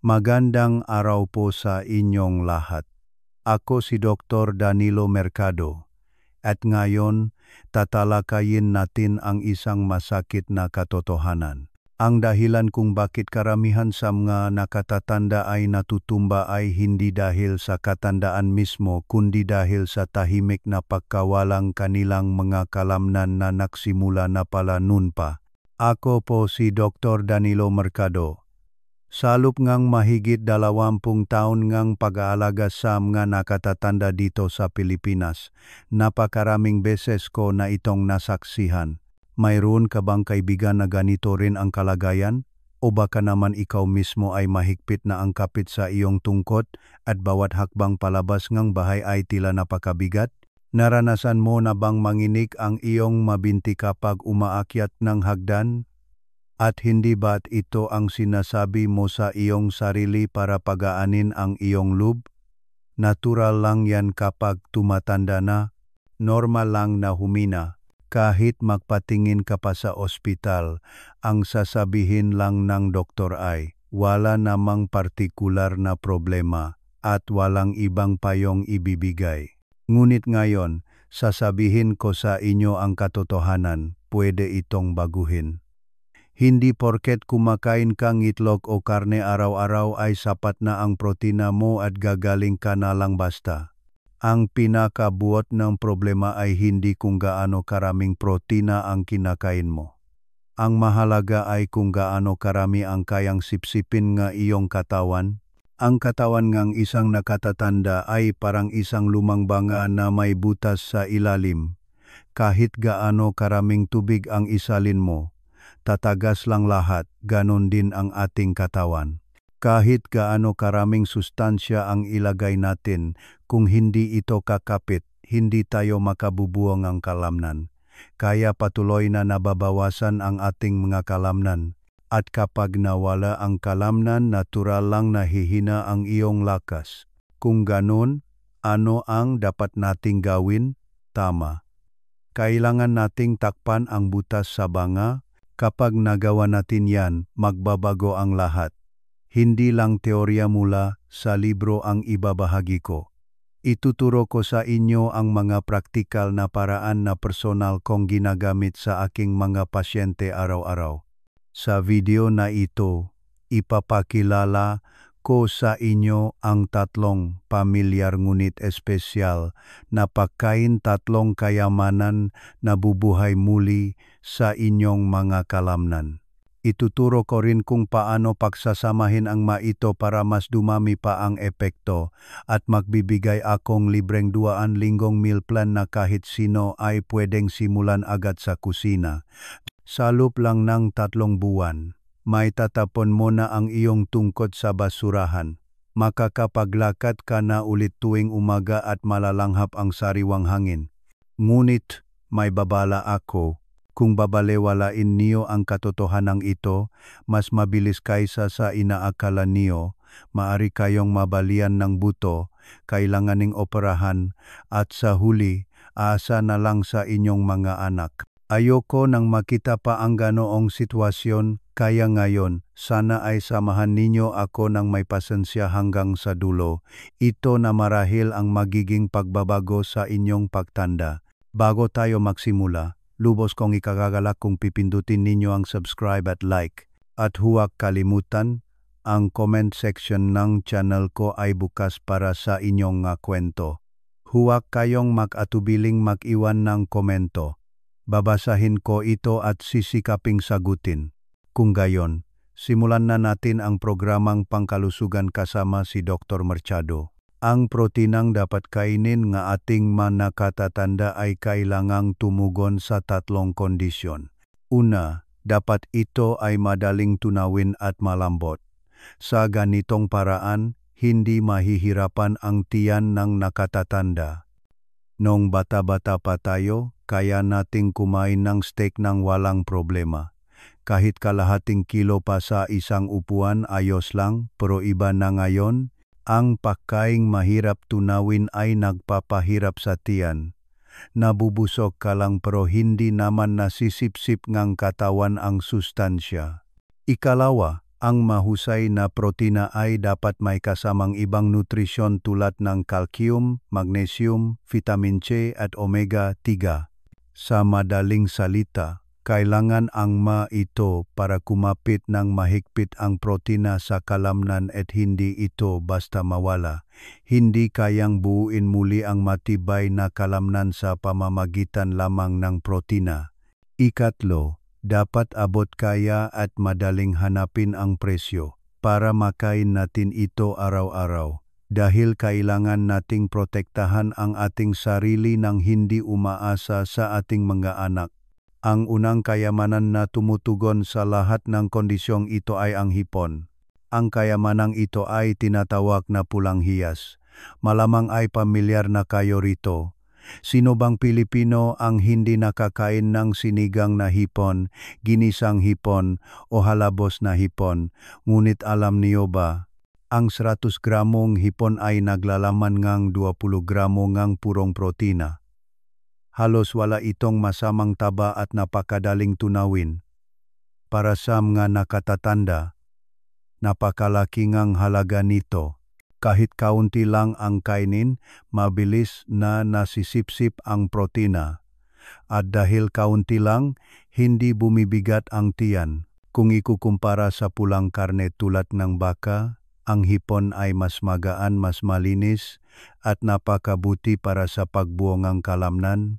Magandang araw po sa inyong lahat. Ako si Dr. Danilo Mercado at ngayon tatalakayin natin ang isang masakit na katotohanan. Ang dahilan kung bakit karamihan sa mga nakatatanda ay natutumba ay hindi dahil sa katandaan mismo kundi dahil sa tahimik na pagkawalang kanilang mga kalamnan na nagsimula na pala noon pa. Ako po si Dr. Danilo Mercado. Salop ngang mahigit 20 taon ngang pag-aalaga sa mga nakatatanda dito sa Pilipinas, napakaraming beses ko na itong nasaksihan. Mayroon ka bang kaibigan na ganito rin ang kalagayan? O baka naman ikaw mismo ay mahigpit na ang kapit sa iyong tungkod at bawat hakbang palabas ngang bahay ay tila napakabigat? Naranasan mo na bang manginig ang iyong mabinti kapag umaakyat ng hagdan? At hindi ba't ito ang sinasabi mo sa iyong sarili para pagaanin ang iyong loob? Natural lang yan kapag tumatanda na, normal lang na humina. Kahit magpatingin ka pa sa ospital, ang sasabihin lang ng doktor ay, wala namang partikular na problema at walang ibang payong ibibigay. Ngunit ngayon, sasabihin ko sa inyo ang katotohanan, pwede itong baguhin. Hindi porket kumakain kang itlog o karne araw-araw ay sapat na ang protina mo at gagaling ka na lang basta. Ang pinakabuot ng problema ay hindi kung gaano karaming protina ang kinakain mo. Ang mahalaga ay kung gaano karami ang kayang sipsipin nga iyong katawan. Ang katawan ngang isang nakatatanda ay parang isang lumang banga na may butas sa ilalim. Kahit gaano karaming tubig ang isalin mo, tatagas lang lahat, ganon din ang ating katawan. Kahit gaano karaming sustansya ang ilagay natin, kung hindi ito kakapit, hindi tayo makabubuo ng kalamnan. Kaya patuloy na nababawasan ang ating mga kalamnan. At kapag nawala ang kalamnan, natural lang nahihina ang iyong lakas. Kung ganon, ano ang dapat nating gawin? Tama. Kailangan nating takpan ang butas sa banga. Kapag nagawa natin yan, magbabago ang lahat. Hindi lang teorya mula sa libro ang ibabahagi ko. Ituturo ko sa inyo ang mga praktikal na paraan na personal kong ginagamit sa aking mga pasyente araw-araw. Sa video na ito, ipapakilala ko sa inyo ang 3 pamilyar ngunit espesyal na pagkain, 3 kayamanan na bubuhay muli sa inyong mga kalamnan. Ituturo ko rin kung paano pagsasamahin ang ito para mas dumami pa ang epekto at magbibigay akong libreng 2 linggong meal plan na kahit sino ay pwedeng simulan agad sa kusina. Sa loob lang ng 3 buwan, may tatapon mo na ang iyong tungkod sa basurahan. Makakapaglakad ka na ulit tuwing umaga at malalanghap ang sariwang hangin. Ngunit may babala ako. Kung babalewalain niyo ang katotohanan ito, mas mabilis kaysa sa inaakala niyo, maari kayong mabalian ng buto, kailanganing operahan, at sa huli, aasa na lang sa inyong mga anak. Ayoko nang makita pa ang ganoong sitwasyon, kaya ngayon, sana ay samahan ninyo ako ng may pasensya hanggang sa dulo. Ito na marahil ang magiging pagbabago sa inyong pagtanda. Bago tayo magsimula, lubos kong ikagagalak kung pipindutin ninyo ang subscribe at like. At huwag kalimutan, ang comment section ng channel ko ay bukas para sa inyong kwento. Huwag kayong mag-atubiling mag-iwan ng komento. Babasahin ko ito at sisikaping sagutin. Kung gayon, simulan na natin ang programang pangkalusugan kasama si Dr. Mercado. Ang protinang dapat kainin nga ating manakatatanda ay kailangang tumugon sa 3 kondisyon. Una, dapat ito ay madaling tunawin at malambot. Sa ganitong paraan, hindi mahihirapan ang tiyan ng nakatatanda. Nung bata-bata pa tayo, kaya nating kumain ng steak ng walang problema. Kahit kalahating kilo pa sa isang upuan ayos lang, pero iba na ngayon. Ang pagkaing mahirap tunawin ay nagpapahirap sa tiyan. Nabubusog ka lang pero hindi naman nasisipsip ngang katawan ang sustansya. Ikalawa, Ang mahusay na protina ay dapat may kasamang ibang nutrisyon tulad ng calcium, magnesium, vitamin C at omega-3. Sa madaling salita, kailangan ang ito para kumapit ng mahigpit ang protina sa kalamnan at hindi ito basta mawala. Hindi kayang buuin muli ang matibay na kalamnan sa pamamagitan lamang ng protina. Ikatlo, dapat abot kaya at madaling hanapin ang presyo para makain natin ito araw-araw. Dahil kailangan nating protektahan ang ating sarili nang hindi umaasa sa ating mga anak. Ang unang kayamanan na tumutugon sa lahat ng kondisyong ito ay ang hipon. Ang kayamanang ito ay tinatawag na pulang hiyas. Malamang ay pamilyar na kayo rito. Sino bang Pilipino ang hindi nakakain ng sinigang na hipon, ginisang hipon o halabos na hipon? Ngunit alam niyo ba, ang 100 gramong hipon ay naglalaman ngang 20 gramo ngang purong protina. Halos wala itong masamang taba at napakadaling tunawin. Para sa mga nakatatanda, napakalaki ngang halaga nito. Kahit kaunti lang ang kainin, mabilis na nasisipsip ang protina. At dahil kaunti lang, hindi bumibigat ang tiyan. Kung ikukumpara sa pulang karne tulad ng baka, ang hipon ay mas magaan, mas malinis, at napakabuti para sa pagbuo ng kalamnan.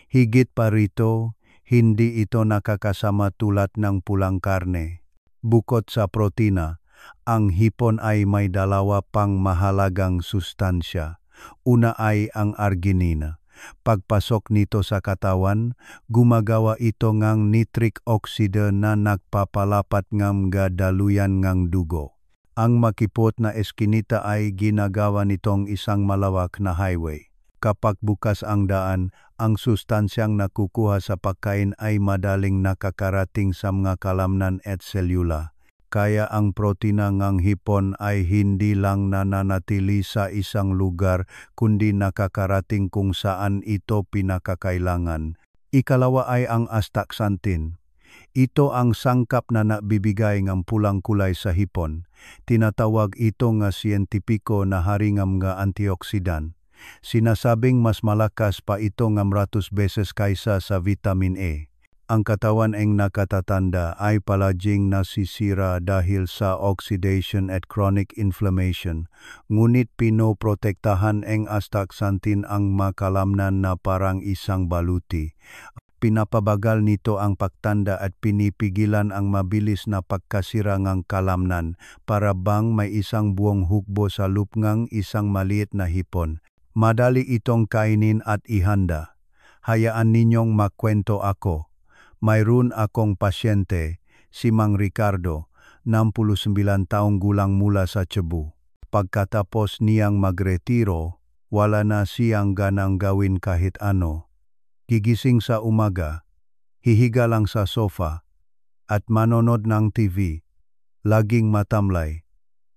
Higit pa rito, hindi ito nakakasama tulad ng pulang karne. Bukod sa protina, ang hipon ay may dalawa pang mahalagang sustansya. Una ay ang arginine. Pagpasok nito sa katawan, gumagawa ito ngang nitric oxide na nagpapalapat ng daluyan ng dugo. Ang makipot na eskinita ay ginagawa nitong isang malawak na highway. Kapag bukas ang daan, ang sustansyang nakukuha sa pagkain ay madaling nakakarating sa mga kalamnan at selula. Kaya ang protina ng hipon ay hindi lang nananatili sa isang lugar kundi nakakarating kung saan ito pinakakailangan. Ikalawa ay ang astaxanthin. Ito ang sangkap na nabibigay ng pulang kulay sa hipon. Tinatawag ito nga siyentipiko na hari ng mga antioksidan. Sinasabing mas malakas pa ito ng 100 beses kaysa sa vitamin A. Ang katawan ng nakatatanda ay palaging nasisira dahil sa oxidation at chronic inflammation. Ngunit pinoprotektahan ng astaxanthin ang makalamnan na parang isang baluti. Pinapabagal nito ang pagtanda at pinipigilan ang mabilis na pagkasira ng kalamnan para bang may isang buong hukbo sa lupngang isang maliit na hipon. Madali itong kainin at ihanda. Hayaan ninyong makwento ako. Mayroon akong pasyente, si Mang Ricardo, 69 taong gulang mula sa Cebu. Pagkatapos niyang magretiro, wala na siyang ganang gawin kahit ano. Gigising sa umaga, hihiga lang sa sofa, at manonood ng TV, laging matamlay.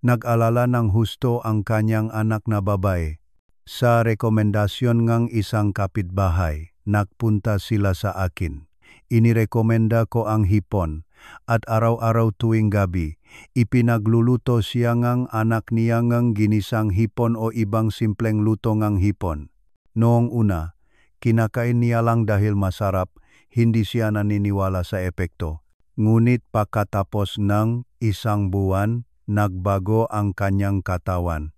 Nag-alala ng husto ang kanyang anak na babae. Sa rekomendasyon ng isang kapitbahay, nagpunta sila sa akin. Inirekomenda ko ang hipon at araw-araw tuwing gabi, ipinagluluto siya ng anak niya ng ginisang hipon o ibang simpleng luto ng hipon. Noong una, kinakain niya lang dahil masarap, hindi siya naniniwala sa epekto. Ngunit pagkatapos ng 1 buwan, nagbago ang kanyang katawan.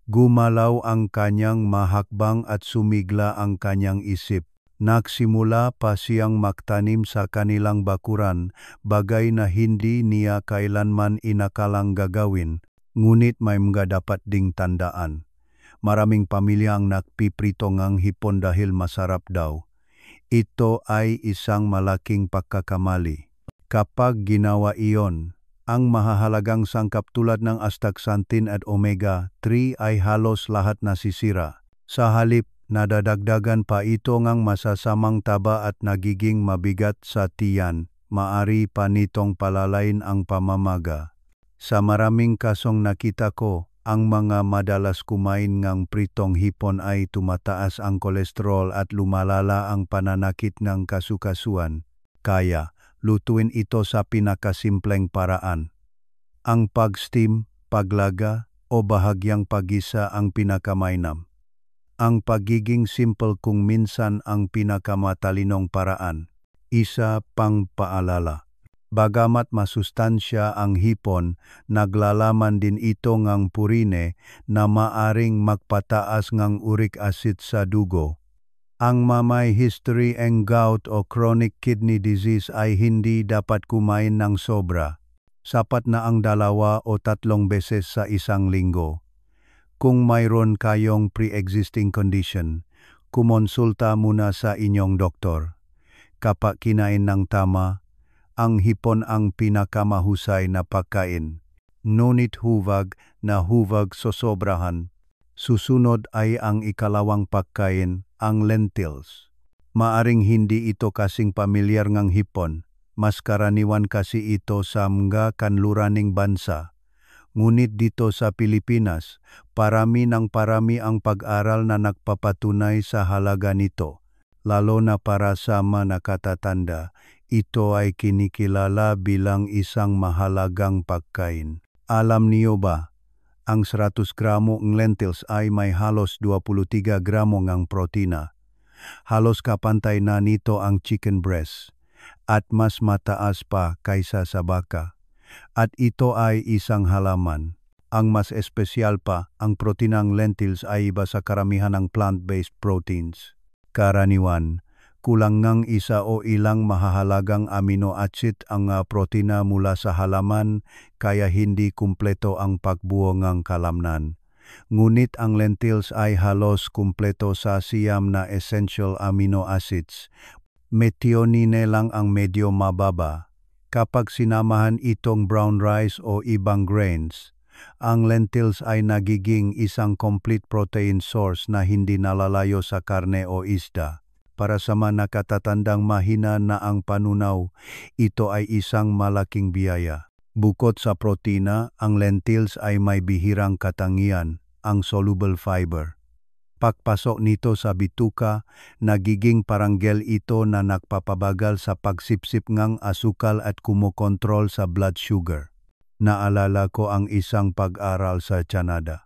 Gumalaw ang kanyang mahakbang at sumigla ang kanyang isip. Nagsimula pa siyang magtanim sa kanilang bakuran, bagay na hindi niya kailanman inakalang gagawin, ngunit may mga dapat ding tandaan. Maraming pamilya ang nagpiprito ng hipon dahil masarap daw. Ito ay isang malaking pagkakamali. Kapag ginawa iyon, ang mahahalagang sangkap tulad ng astaxanthin at omega-3 ay halos lahat nasisira. Sa halip, nadadagdagan pa ito ng masasamang taba at nagiging mabigat sa tiyan, maari pa nitong palalain ang pamamaga. Sa maraming kasong nakita ko, ang mga madalas kumain ng pritong hipon ay tumataas ang kolesterol at lumalala ang pananakit ng kasukasuan. Kaya, lutuin ito sa pinakasimpleng paraan. Ang pag-steam, paglaga, o bahagyang pagisa ang pinakamainam. Ang pagiging simple kung minsan ang pinakamatalinong paraan. Isa pang paalala. Bagamat masustansya ang hipon, naglalaman din ito ngang purine na maaring magpataas ngang uric acid sa dugo. Ang may history ng gout o chronic kidney disease ay hindi dapat kumain ng sobra. Sapat na ang 2 o 3 beses sa isang linggo. Kung mayroon kayong pre-existing condition, kumonsulta muna sa inyong doktor. Kapag kinain ng tama, ang hipon ang pinakamahusay na pagkain. Ngunit huwag sosobrahan. Susunod ay ang ikalawang pagkain, ang lentils. Maaring hindi ito kasing pamilyar ngang hipon. Mas karaniwan kasi ito sa mga kanluraning bansa. Ngunit dito sa Pilipinas, parami ang pag-aral na nagpapatunay sa halaga nito. Lalo na para sa mga nakatatanda, ito ay kinikilala bilang isang mahalagang pagkain. Alam niyo ba, ang 100 gramo ng lentils ay may halos 23 gramo ng protina. Halos kapantay na nito ang chicken breast, at mas mataas pa kaysa sa baka. At ito ay isang halaman. Ang mas espesyal pa, ang protinang lentils ay iba sa karamihan ng plant-based proteins. Karaniwan, kulang ng isa o ilang mahahalagang amino acid ang protina mula sa halaman, kaya hindi kumpleto ang pagbuo ng kalamnan. Ngunit ang lentils ay halos kumpleto sa siyam na essential amino acids. Methionine lang ang medyo mababa. Kapag sinamahan itong brown rice o ibang grains, ang lentils ay nagiging isang complete protein source na hindi nalalayo sa karne o isda. Para sa mga nakatatandang mahina na ang panunaw, ito ay isang malaking biyaya. Bukod sa protina, ang lentils ay may bihirang katangian, ang soluble fiber. Pagpasok nito sa bituka, nagiging parang gel ito na nagpapabagal sa pagsipsip ng asukal at kumokontrol sa blood sugar. Naalala ko ang isang pag-aral sa Canada.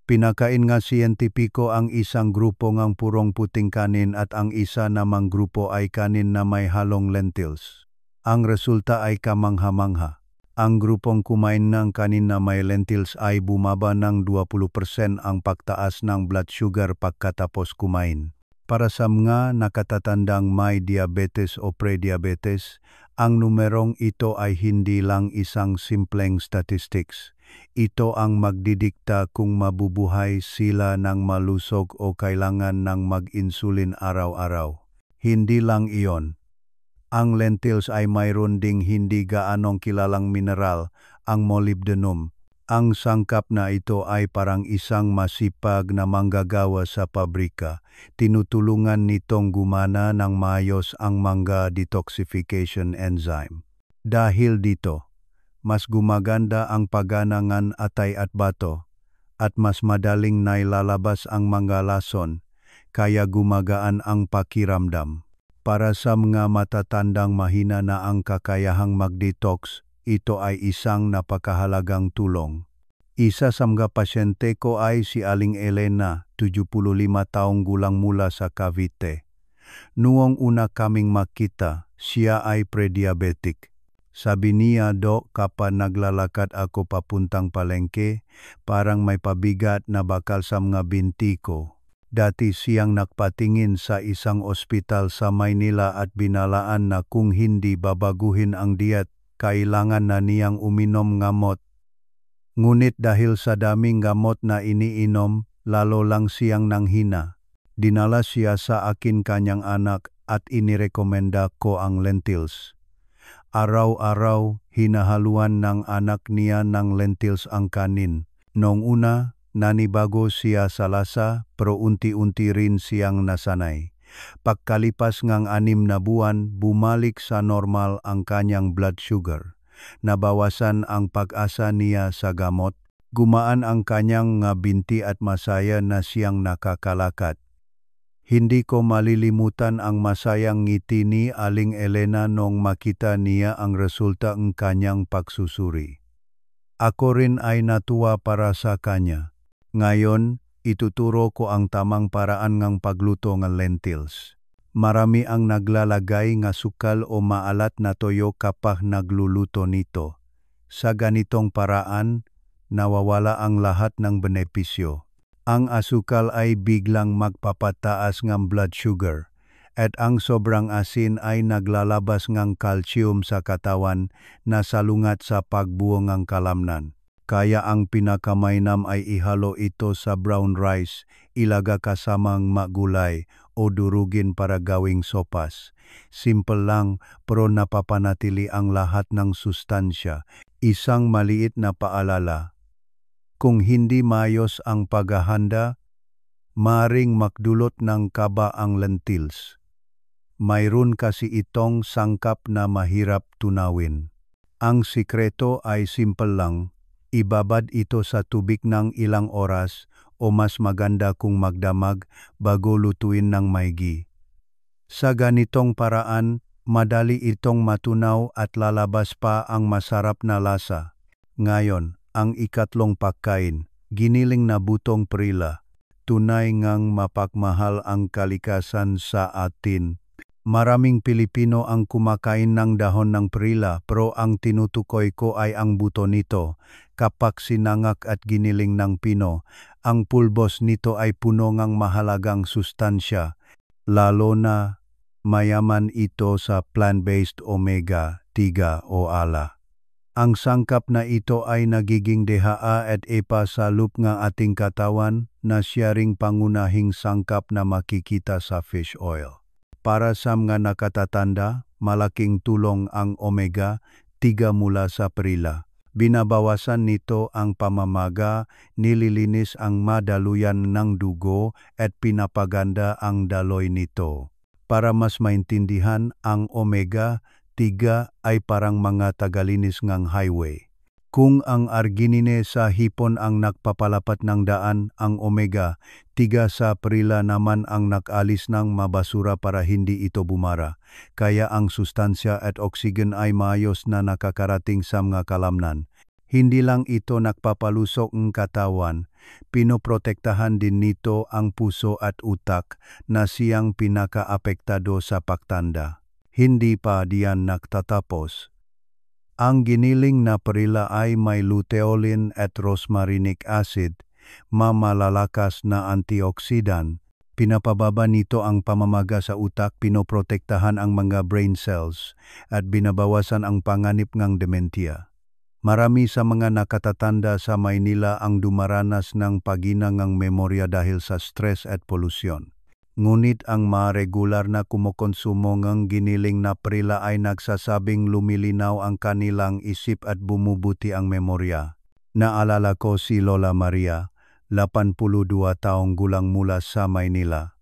Pinakain nga siyentipiko ang isang grupo ng purong puting kanin at ang isa namang grupo ay kanin na may halong lentils. Ang resulta ay kamangha-mangha. Ang grupong kumain ng kanin na may lentils ay bumaba ng 20% ang pagtaas ng blood sugar pagkatapos kumain. Para sa mga nakatatandang may diabetes o prediabetes, ang numerong ito ay hindi lang isang simpleng statistics. Ito ang magdidikta kung mabubuhay sila ng malusog o kailangan ng mag-insulin araw-araw. Hindi lang iyon. Ang lentils ay mayroon ding hindi gaanong kilalang mineral, ang molybdenum. Ang sangkap na ito ay parang isang masipag na manggagawa sa pabrika. Tinutulungan nitong gumana ng maayos ang mga detoxification enzyme. Dahil dito, mas gumaganda ang pagana ng atay at bato, at mas madaling nailalabas ang mga lason, kaya gumagaan ang pakiramdam. Para sa mga matatandang mahina na ang kakayahang mag-detox, ito ay isang napakahalagang tulong. Isa sa mga pasyente ko ay si Aling Elena, 75 taong gulang mula sa Cavite. Noong una kaming makita, siya ay pre-diabetic. Sabi niya, "Dok, kapag naglalakad ako papuntang palengke, parang may pabigat na bakal sa mga binti ko." Dati siyang nagpatingin sa isang ospital sa Maynila at binalaan na kung hindi babaguhin ang diet, kailangan na niyang uminom gamot. Ngunit dahil sa daming gamot na iniinom, lalo lang siyang nanghina. Dinala siya sa akin kanyang anak at inirekomenda ko ang lentils. Araw-araw, hinahaluan ng anak niya ng lentils ang kanin. Noong una, nanibago siya sa lasa, pero unti-unti rin siyang nasanay. Pagkalipas ng 6 na buwan, bumalik sa normal ang kanyang blood sugar. Nabawasan ang pag-asa niya sa gamot, gumaan ang kanyang binti at masaya na siyang nakakalakad. Hindi ko malilimutan ang masayang ngiti ni Aling Elena nung makita niya ang resulta ng kanyang pagsusuri. Ako rin ay natuwa para sa kanya. Ngayon, ituturo ko ang tamang paraan ng pagluto ng lentils. Marami ang naglalagay ng sukal o maalat na toyo kapag nagluluto nito. Sa ganitong paraan, nawawala ang lahat ng benepisyo. Ang asukal ay biglang magpapataas ng blood sugar, at ang sobrang asin ay naglalabas ng calcium sa katawan na salungat sa pagbuo ng kalamnan. Kaya ang pinakamainam ay ihalo ito sa brown rice, ilaga kasamang magulay o durugin para gawing sopas. Simple lang pero napapanatili ang lahat ng sustansya. Isang maliit na paalala. Kung hindi maayos ang paghahanda, maaring magdulot ng kaba ang lentils. Mayroon kasi itong sangkap na mahirap tunawin. Ang sikreto ay simple lang. Ibabad ito sa tubig ng ilang oras o mas maganda kung magdamag bago lutuin ng maigi. Sa ganitong paraan, madali itong matunaw at lalabas pa ang masarap na lasa. Ngayon, ang ikatlong pagkain, giniling na butong perila. Tunay ngang mapagmahal ang kalikasan sa atin. Maraming Pilipino ang kumakain ng dahon ng perila pero ang tinutukoy ko ay ang buto nito. Kapag sinangak at giniling ng pino, ang pulbos nito ay puno ng mahalagang sustansya, lalo na mayaman ito sa plant-based omega-3 o ALA. Ang sangkap na ito ay nagiging DHA at EPA sa loob ng ating katawan na siya ring pangunahing sangkap na makikita sa fish oil. Para sa mga nakatatanda, malaking tulong ang omega-3 mula sa perila. Binabawasan nito ang pamamaga, nililinis ang madaluyan ng dugo at pinapaganda ang daloy nito. Para mas maintindihan, ang omega-3 ay parang mga tagalinis ng highway. Kung ang arginine sa hipon ang nagpapalapat ng daan, ang omega-3 sa perila naman ang nag-alis ng mabasura para hindi ito bumara. Kaya ang sustansya at oksigen ay maayos na nakakarating sa mga kalamnan. Hindi lang ito nagpapalusok ng katawan, pinoprotektahan din nito ang puso at utak na siyang pinakaapektado sa pagtanda. Hindi pa diyan nagtatapos. Ang giniling na perila ay may luteolin at rosmarinic acid, mamalalakas na antioksidan. Pinapababa nito ang pamamaga sa utak, pinoprotektahan ang mga brain cells, at binabawasan ang panganib ng dementia. Marami sa mga nakatatanda sa Maynila ang dumaranas ng paghina ng memorya dahil sa stress at polusyon. Ngunit ang regular na kumukonsumo ng giniling na perila ay nagsasabing lumilinaw ang kanilang isip at bumubuti ang memorya. Naalala ko si Lola Maria, 82 taong gulang mula sa Maynila.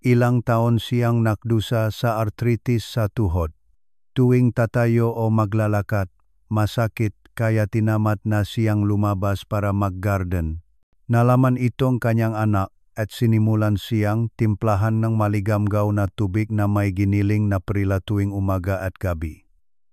Ilang taon siyang nakdusa sa arthritis sa tuhod. Tuwing tatayo o maglalakad, masakit kaya tinamat na siyang lumabas para mag-garden. Nalaman itong kanyang anak at sinimulan siyang timplahan ng maligamgaw na tubig na may giniling na perila tuwing umaga at gabi.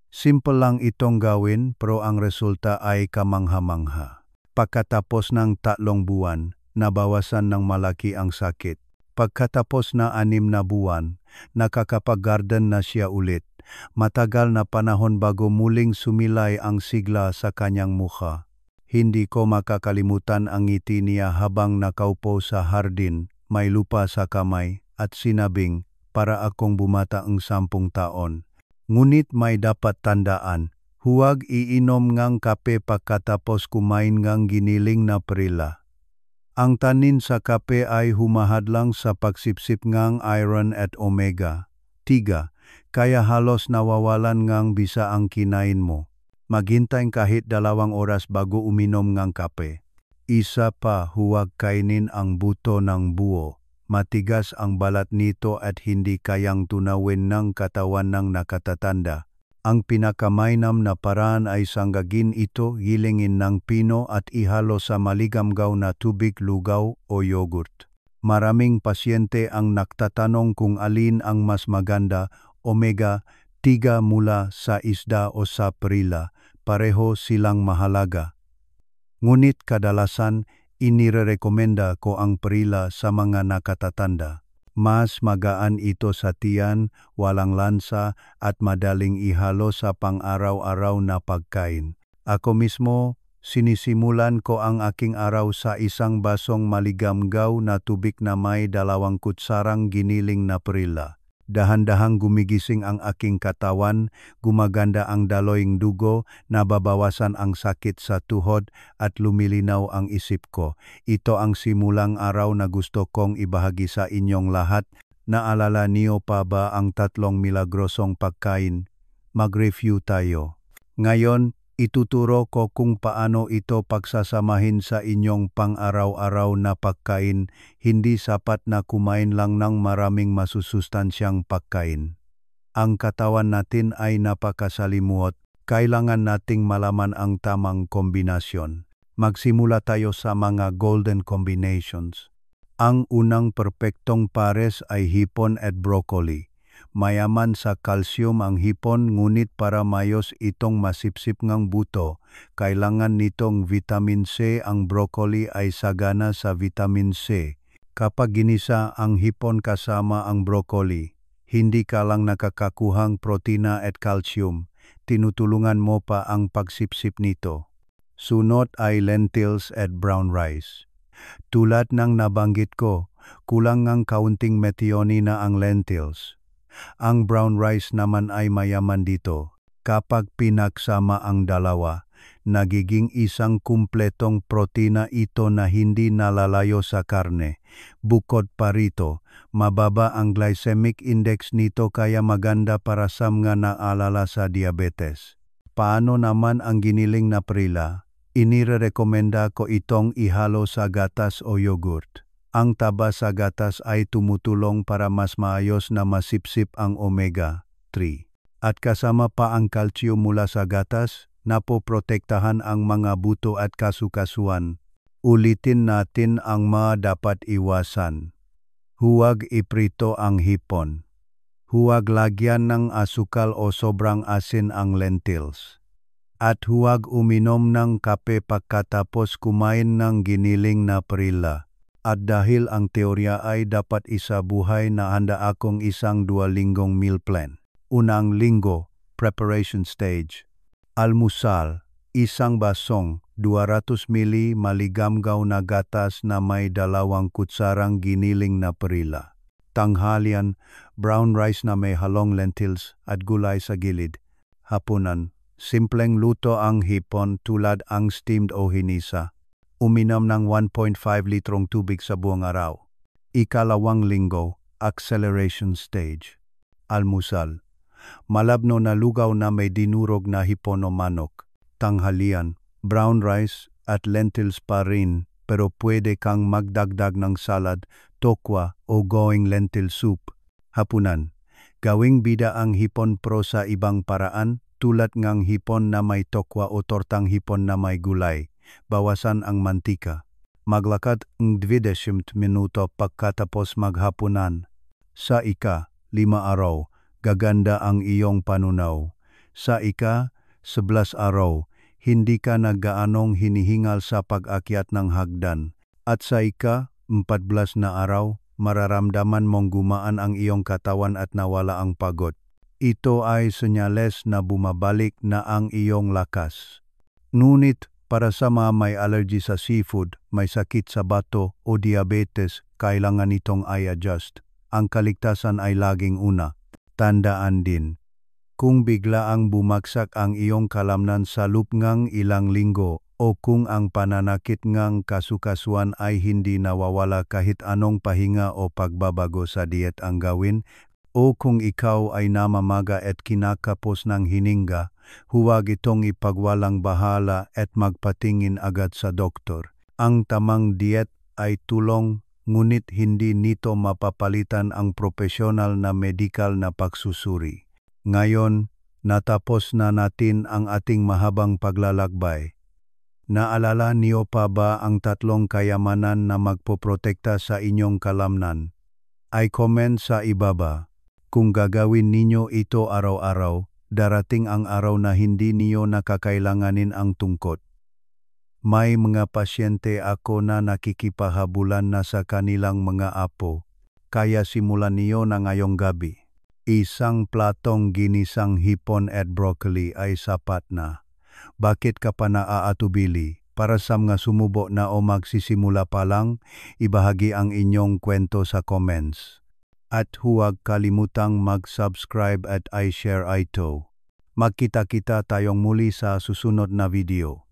Simple lang itong gawin pero ang resulta ay kamangha-mangha. Pagkatapos ng 3 buwan, nabawasan ng malaki ang sakit. Pagkatapos na 6 na buwan, nakakapag-garden na siya ulit. Matagal na panahon bago muling sumilay ang sigla sa kanyang mukha. Hindi ko makakalimutan ang ngiti niya habang nakaupo sa hardin, may lupa sa kamay, at sinabing, para akong bumata ang 10 taon. Ngunit may dapat tandaan, huwag iinom ngang kape pagkatapos kumain ngang giniling na perila. Ang tanin sa kape ay humahadlang sa pagsipsip ngang iron at omega-3, kaya halos nawawalan ngang bisa ang kinain mo. Maghintay kahit 2 oras bago uminom ng kape. Isa pa, huwag kainin ang buto ng buo. Matigas ang balat nito at hindi kayang tunawin ng katawan ng nakatatanda. Ang pinakamainam na paraan ay sanggagin ito, gilingin ng pino at ihalo sa maligamgaw na tubig, lugaw o yogurt. Maraming pasyente ang nagtatanong kung alin ang mas maganda, omega-3 mula sa isda o sa perila. Pareho silang mahalaga. Ngunit kadalasan inirekomenda ko ang perila sa mga nakatatanda. Mas magaan ito sa tiyan, walang lansa at madaling ihalo sa pang-araw-araw na pagkain. Ako mismo, sinisimulan ko ang aking araw sa isang basong maligamgaw na tubig na may 2 kutsarang giniling na perila. Dahan-dahang gumigising ang aking katawan, gumaganda ang daloying dugo, nababawasan ang sakit sa tuhod at lumilinaw ang isip ko. Ito ang simulang araw na gusto kong ibahagi sa inyong lahat. Naalala niyo pa ba ang 3 milagrosong pagkain? Mag-review tayo. Ngayon, ituturo ko kung paano ito pagsasamahin sa inyong pang-araw-araw na pagkain, hindi sapat na kumain lang ng maraming masusustansyang pagkain. Ang katawan natin ay napakasalimuot, kailangan nating malaman ang tamang kombinasyon. Magsimula tayo sa mga golden combinations. Ang unang perpektong pares ay hipon at broccoli. Mayaman sa kalsiyum ang hipon, ngunit para mayos itong masipsip ngang buto, kailangan nitong vitamin C. Ang broccoli ay sagana sa vitamin C. Kapag ginisa ang hipon kasama ang broccoli, hindi ka lang nakakakuhang protina at kalsiyum, tinutulungan mo pa ang pagsipsip nito. Sunod ay lentils at brown rice. Tulad ng nabanggit ko, kulang ng kaunting methionine ang lentils. Ang brown rice naman ay mayaman dito. Kapag pinagsama ang dalawa, nagiging isang kumpletong protina ito na hindi nalalayo sa karne. Bukod pa rito, mababa ang glycemic index nito kaya maganda para sa mga naalala sa diabetes. Paano naman ang giniling na perila? Inirekomenda ko itong ihalo sa gatas o yogurt. Ang taba sa gatas ay tumutulong para mas maayos na masipsip ang omega-3. At kasama pa ang kalsiyum mula sa gatas, napoprotektahan ang mga buto at kasukasuan. Ulitin natin ang mga dapat iwasan. Huwag iprito ang hipon. Huwag lagyan ng asukal o sobrang asin ang lentils. At huwag uminom ng kape pagkatapos kumain ng giniling na perila. At dahil ang teorya ay dapat isabuhay, na handa akong isang 2 linggong meal plan. Unang linggo, preparation stage. Almusal, isang basong 200 ml maligamgaw na gatas na may 2 kutsarang giniling na perila. Tanghalian, brown rice na may halong lentils at gulay sa gilid. Hapunan, simpleng luto ang hipon tulad ang steamed o hinisa. Uminom ng 1.5 litrong tubig sa buong araw. Ikalawang linggo, acceleration stage. Almusal, malabno na lugaw na may dinurog na hipon o manok. Tanghalian, brown rice at lentils pa rin, pero pwede kang magdagdag ng salad, tokwa o going lentil soup. Hapunan, gawing bida ang hipon pro sa ibang paraan, tulad ngang hipon na may tokwa o tortang hipon na may gulay. Bawasan ang mantika. Maglakad ng 20 minuto pagkatapos maghapunan. Sa ika-5 araw, gaganda ang iyong panunaw. Sa ika-11 araw, hindi ka na gaanong hinihingal sa pag-akyat ng hagdan. At sa ika-14 na araw, mararamdaman mong gumaan ang iyong katawan at nawala ang pagod. Ito ay senyales na bumabalik na ang iyong lakas. Ngunit, para sa mga may allergy sa seafood, may sakit sa bato o diabetes, kailangan itong i-adjust. Ang kaligtasan ay laging una. Tandaan din, kung biglaang bumagsak ang iyong kalamnan sa loob ng ilang linggo o kung ang pananakit ng kasukasuan ay hindi nawawala kahit anong pahinga o pagbabago sa diet ang gawin, o kung ikaw ay namamaga at kinakapos ng hininga, huwag itong ipagwalang bahala at magpatingin agad sa doktor. Ang tamang diet ay tulong, ngunit hindi nito mapapalitan ang profesional na medikal na pagsusuri. Ngayon, natapos na natin ang ating mahabang paglalakbay. Naalala niyo pa ba ang 3 kayamanan na magpoprotekta sa inyong kalamnan? I-comment sa ibaba. Kung gagawin ninyo ito araw-araw, darating ang araw na hindi niyo nakakailanganin ang tungkot. May mga pasyente ako na nakikipahabulan na sa kanilang mga apo, kaya simulan niyo na ngayong gabi. Isang platong ginisang hipon at broccoli ay sapat na. Bakit ka pa naaatubili? Para sa mga sumubo na o magsisimula pa lang, ibahagi ang inyong kwento sa comments. At huwag kalimutang mag-subscribe at i-share ito. Magkita-kita tayong muli sa susunod na video.